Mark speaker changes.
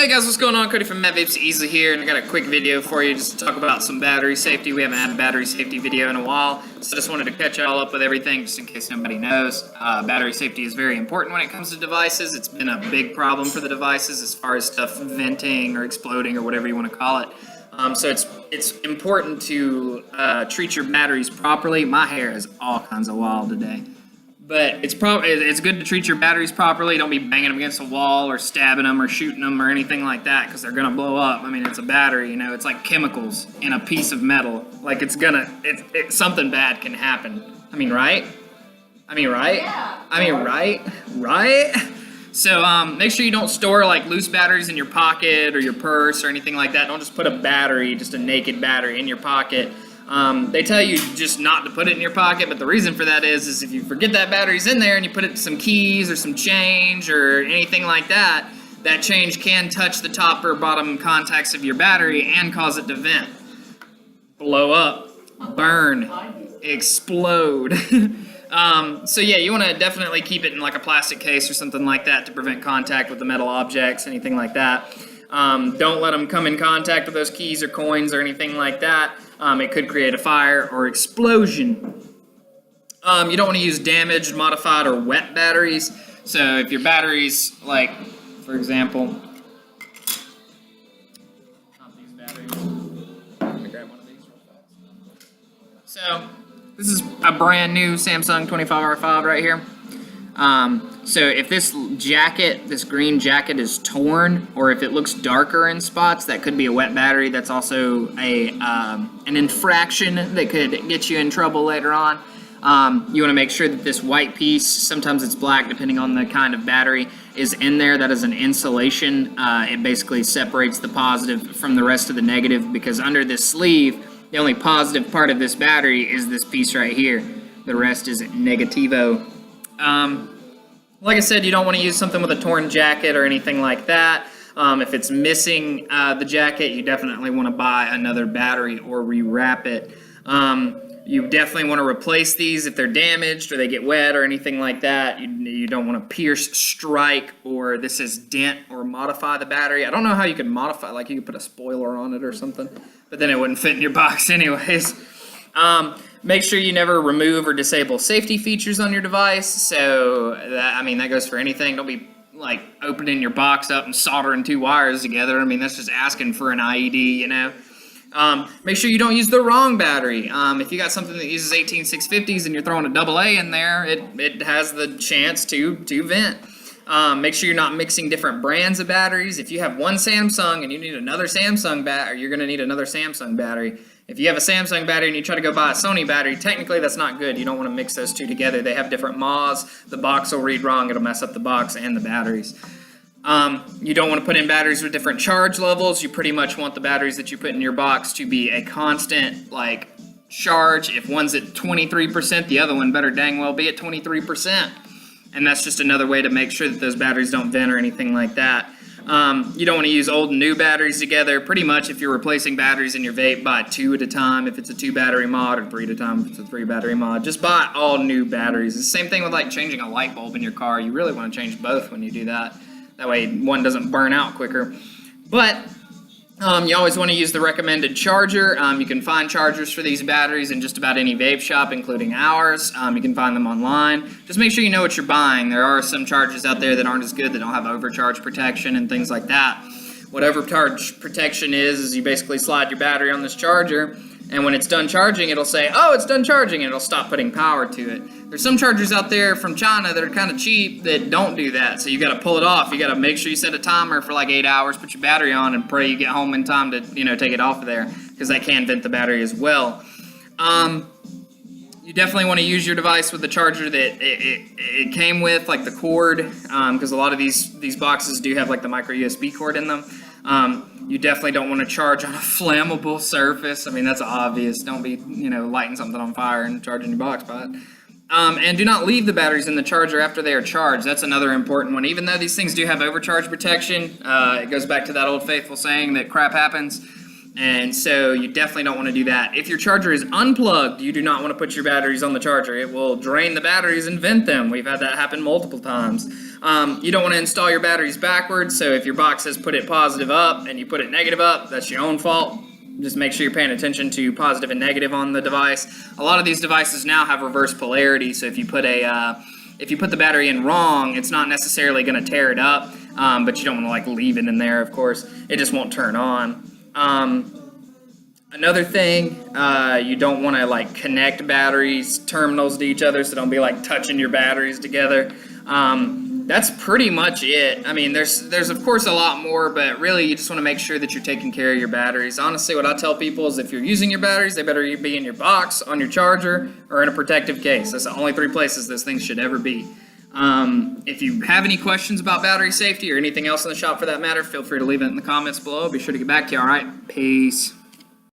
Speaker 1: Hey guys, what's going on? Cody from Matt Vapes Easily here, and I got a quick video for you just to talk about some battery safety. We haven't had a battery safety video in a while, so just wanted to catch y'all up with everything just in case nobody knows. Battery safety is very important when it comes to devices. It's been a big problem for the devices as far as stuff venting or exploding or whatever you want to call it. So it's important to treat your batteries properly. My hair is all kinds of wild today. But it's good to treat your batteries properly. Don't be banging them against a wall or stabbing them or shooting them or anything like that because they're going to blow up. I mean, it's a battery, you know. It's like chemicals in a piece of metal. Like something bad can happen. I mean, right?
Speaker 2: Yeah.
Speaker 1: Right? So make sure you don't store like loose batteries in your pocket or your purse or anything like that. Don't just put a battery, just a naked battery in your pocket. They tell you just not to put it in your pocket, but the reason for that is if you forget that battery's in there and you put it some keys or some change or anything like that, that change can touch the top or bottom contacts of your battery and cause it to vent, blow up, burn, explode. So yeah, you want to definitely keep it in like a plastic case or something like that to prevent contact with the metal objects, anything like that. Don't let them come in contact with those keys or coins or anything like that. It could create a fire or explosion. You don't want to use damaged, modified, or wet batteries. So if your batteries, like, for example, these batteries. I'm going to grab one of these real fast. So this is a brand new Samsung 25R5 right here. So if this jacket, this green jacket is torn, or if it looks darker in spots, that could be a wet battery. That's also an infraction that could get you in trouble later on. You want to make sure that this white piece, sometimes it's black depending on the kind of battery, is in there. That is an insulation. It basically separates the positive from the rest of the negative, because under this sleeve, the only positive part of this battery is this piece right here. The rest is negativo. Like I said, you don't want to use something with a torn jacket or anything like that. If it's missing the jacket, you definitely want to buy another battery or rewrap it. You definitely want to replace these if they're damaged or they get wet or anything like that. You don't want to pierce, strike, or this is dent or modify the battery. I don't know how you could modify, like you could put a spoiler on it or something, but then it wouldn't fit in your box anyways. Make sure you never remove or disable safety features on your device. So that goes for anything. Don't be like opening your box up and soldering two wires together. I mean, that's just asking for an IED, you know. Make sure you don't use the wrong battery. If you got something that uses 18650s and you're throwing a AA in there, it has the chance to vent. Make sure you're not mixing different brands of batteries. If you have one Samsung and you need another Samsung battery, you're going to need another Samsung battery. If you have a Samsung battery and you try to go buy a Sony battery, technically that's not good. You don't want to mix those two together. They have different MOS. The box will read wrong. It'll mess up the box and the batteries. You don't want to put in batteries with different charge levels. You pretty much want the batteries that you put in your box to be a constant, like, charge. If one's at 23%, the other one better dang well be at 23%. And that's just another way to make sure that those batteries don't vent or anything like that. You don't want to use old and new batteries together. Pretty much if you're replacing batteries in your vape, buy 2 at a time if it's a 2 battery mod, or 3 at a time if it's a 3 battery mod. Just buy all new batteries. It's the same thing with like changing a light bulb in your car. You really want to change both when you do that. That way one doesn't burn out quicker. But you always want to use the recommended charger. You can find chargers for these batteries in just about any vape shop, including ours. You can find them online. Just make sure you know what you're buying. There are some chargers out there that aren't as good, that don't have overcharge protection and things like that. What overcharge protection is you basically slide your battery on this charger, and when it's done charging, it'll say, oh, it's done charging, and it'll stop putting power to it. There's some chargers out there from China that are kind of cheap that don't do that, so you got to pull it off. You got to make sure you set a timer for like 8 hours, put your battery on, and pray you get home in time to, take it off of there, because that can vent the battery as well. You definitely want to use your device with the charger that it came with, like the cord, because a lot of these boxes do have like the micro USB cord in them. You definitely don't want to charge on a flammable surface. I mean, that's obvious. Don't be, lighting something on fire and charging your box by it. And do not leave the batteries in the charger after they are charged. That's another important one. Even though these things do have overcharge protection, it goes back to that old faithful saying that crap happens. And so you definitely don't want to do that. If your charger is unplugged, you do not want to put your batteries on the charger. It will drain the batteries and vent them. We've had that happen multiple times. You don't want to install your batteries backwards, so if your box says put it positive up and you put it negative up, that's your own fault. Just make sure you're paying attention to positive and negative on the device. A lot of these devices now have reverse polarity, so if you put the battery in wrong, it's not necessarily going to tear it up, but you don't want to like leave it in there, of course. It just won't turn on. Another thing, you don't want to like connect batteries terminals to each other, so don't be like touching your batteries together. That's pretty much it. I mean, there's of course a lot more, but really you just want to make sure that you're taking care of your batteries. Honestly, what I tell people is if you're using your batteries, they better be in your box, on your charger, or in a protective case. That's the only 3 places those things should ever be. If you have any questions about battery safety or anything else in the shop for that matter, feel free to leave it in the comments below. Be sure to get back to you, all right? Peace.